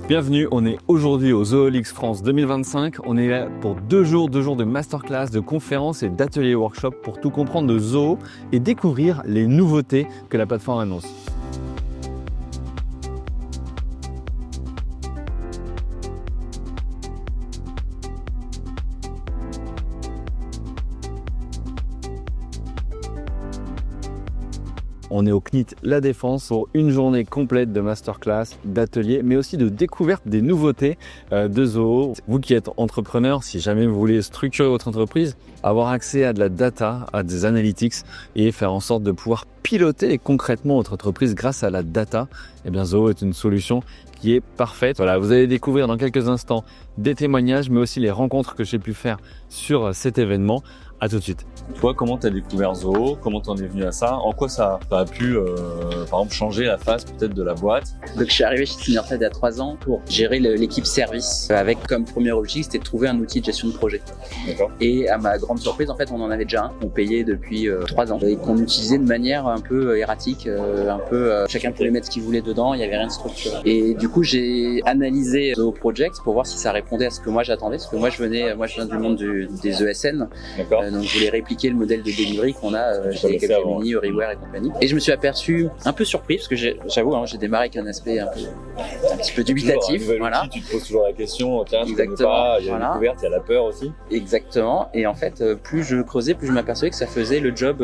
Bienvenue, on est aujourd'hui au Zoolix France 2025. On est là pour 2 jours de masterclass, de conférences et d'ateliers workshop pour tout comprendre de zoo et découvrir les nouveautés que la plateforme annonce. On est au CNIT La Défense pour une journée complète de masterclass, d'ateliers, mais aussi de découverte des nouveautés de zoo. Vous qui êtes entrepreneur, si jamais vous voulez structurer votre entreprise, avoir accès à de la data, à des analytics et faire en sorte de pouvoir piloter concrètement votre entreprise grâce à la data, eh bien Zoo est une solution qui est parfaite. Voilà, vous allez découvrir dans quelques instants des témoignages, mais aussi les rencontres que j'ai pu faire sur cet événement. À tout de suite. Toi, comment tu as découvert Zoo? Comment tu en es venu à ça? En quoi ça a pu, par exemple, changer la face peut-être de la boîte? Donc, je suis arrivé chez Seniorfed il y a 3 ans pour gérer l'équipe service avec comme premier objectif, c'était de trouver un outil de gestion de projet. D'accord. Et à ma grande surprise, en fait, on en avait déjà un qu'on payait depuis 3 ans et qu'on utilisait de manière un peu erratique, chacun pouvait mettre ce qu'il voulait dedans, il n'y avait rien de structuré. Et du coup, j'ai analysé Zoo Project pour voir si ça répondait à ce que moi j'attendais, parce que moi je viens du monde des ESN. D'accord. Donc je voulais répliquer le modèle de delivery qu'on a chez Capgemini, Euryware et compagnie. Et je me suis aperçu un peu surpris parce que j'avoue, j'ai démarré avec un aspect un petit peu dubitatif. Voilà. Tu te poses toujours la question, tiens, je connais Exactement. pas, il y a la découverte, il y a la peur aussi. Exactement. Et en fait, plus je creusais, plus je m'apercevais que ça faisait le job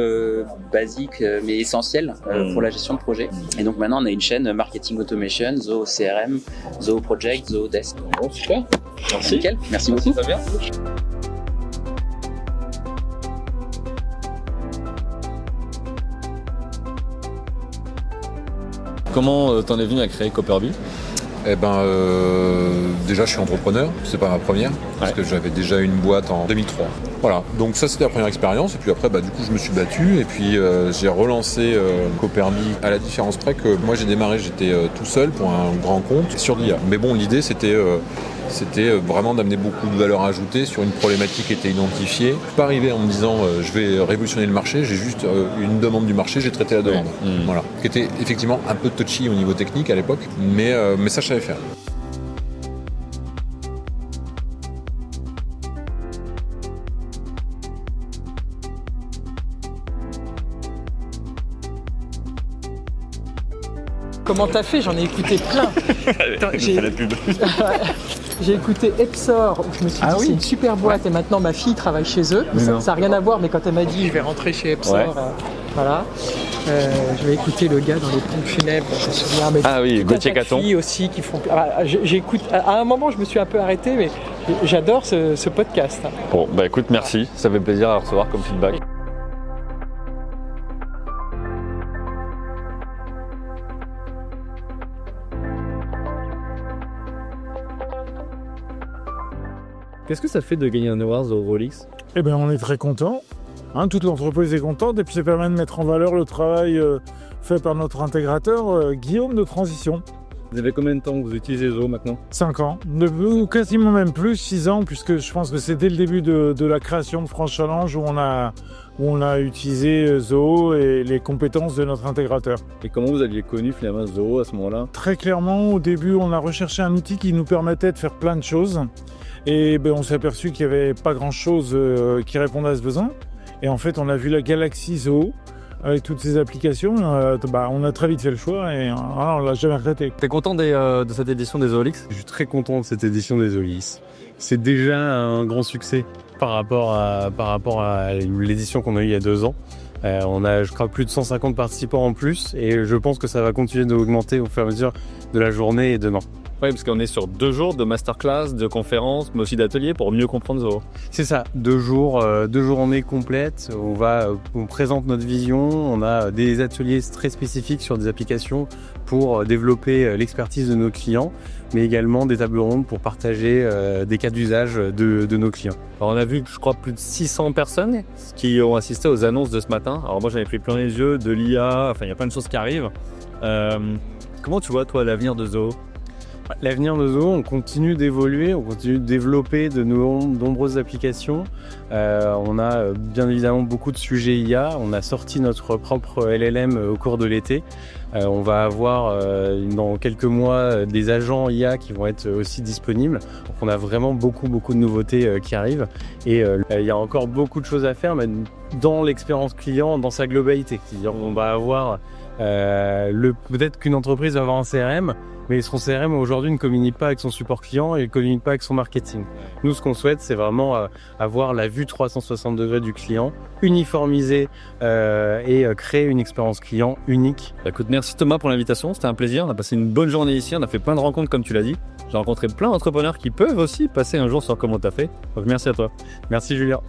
basique mais essentiel pour la gestion de projet. Et donc maintenant, on a une chaîne Marketing Automation, Zoo CRM, Zoo Project, Zoo Desk. Bon, super. Merci. Nickel. Merci beaucoup. Ça va bien. Comment t'en es venu à créer Copperby? Déjà je suis entrepreneur, c'est pas ma première, parce que j'avais déjà une boîte en 2003. Voilà, donc ça c'était la première expérience, et puis après du coup je me suis battu, et puis j'ai relancé Copperby à la différence près que moi j'ai démarré, j'étais tout seul pour un grand compte sur l'IA. Mais bon, l'idée c'était vraiment d'amener beaucoup de valeur ajoutée sur une problématique qui était identifiée. Je suis pas arrivé en me disant je vais révolutionner le marché, j'ai juste une demande du marché, j'ai traité la demande. Voilà, qui était effectivement un peu touchy au niveau technique à l'époque, mais ça je savais faire. Comment t'as fait? J'en ai écouté plein. Attends, J'ai la pub. J'ai écouté Epsor, où je me suis dit c'est une super boîte et maintenant ma fille travaille chez eux. Ça n'a rien à voir, mais quand elle m'a dit je vais rentrer chez Epsor, voilà. Je vais écouter le gars dans les pompes funèbres, je me souviens. Ah oui, Gauthier Caton. Aussi qui font. J'écoute. À un moment, je me suis un peu arrêté, mais j'adore ce podcast. Bon, bah écoute, merci. Ça fait plaisir à recevoir comme feedback. Qu'est-ce que ça fait de gagner un award au Rolex? Eh bien, on est très content. Toute l'entreprise est contente et puis ça permet de mettre en valeur le travail fait par notre intégrateur Guillaume de Transition. Vous avez combien de temps que vous utilisez Zoo maintenant? 5 ans, quasiment même plus, 6 ans, puisque je pense que c'est dès le début de la création de France Challenge où on a utilisé Zoo et les compétences de notre intégrateur. Et comment vous aviez connu finalement Zoo à ce moment-là? Très clairement, au début, on a recherché un outil qui nous permettait de faire plein de choses. Et on s'est aperçu qu'il n'y avait pas grand-chose qui répondait à ce besoin. Et en fait, on a vu la Galaxy Zoo avec toutes ces applications. On a très vite fait le choix et on l'a jamais regretté. T'es content de cette édition des Zoolix? Je suis très content de cette édition des Zoolix. C'est déjà un grand succès par rapport à l'édition qu'on a eue il y a 2 ans. On a, je crois, plus de 150 participants en plus et je pense que ça va continuer d'augmenter au fur et à mesure de la journée et demain. Oui, parce qu'on est sur 2 jours de masterclass, de conférences, mais aussi d'ateliers pour mieux comprendre Zoo. C'est ça, 2 journées complètes. On présente notre vision. On a des ateliers très spécifiques sur des applications pour développer l'expertise de nos clients, mais également des tables rondes pour partager des cas d'usage de nos clients. Alors on a vu, je crois, plus de 600 personnes qui ont assisté aux annonces de ce matin. Alors moi, j'en ai pris plein les yeux, de l'IA, il y a plein de choses qui arrivent. Comment tu vois, toi, l'avenir de Zoo? L'avenir de Zoo, on continue d'évoluer, on continue de développer de nombreuses applications. On a bien évidemment beaucoup de sujets IA. On a sorti notre propre LLM au cours de l'été. On va avoir dans quelques mois des agents IA qui vont être aussi disponibles. Donc on a vraiment beaucoup de nouveautés qui arrivent et il y a encore beaucoup de choses à faire, mais dans l'expérience client, dans sa globalité. C'est-à-dire on va avoir peut-être qu'une entreprise va avoir un CRM, mais son CRM aujourd'hui ne communique pas avec son support client et ne communique pas avec son marketing. Nous, ce qu'on souhaite, c'est vraiment avoir la vue 360 degrés du client, uniformiser et créer une expérience client unique. Écoute, merci Thomas pour l'invitation, c'était un plaisir. On a passé une bonne journée ici, on a fait plein de rencontres comme tu l'as dit. J'ai rencontré plein d'entrepreneurs qui peuvent aussi passer un jour sur comment t'as fait. Donc merci à toi. Merci Julien.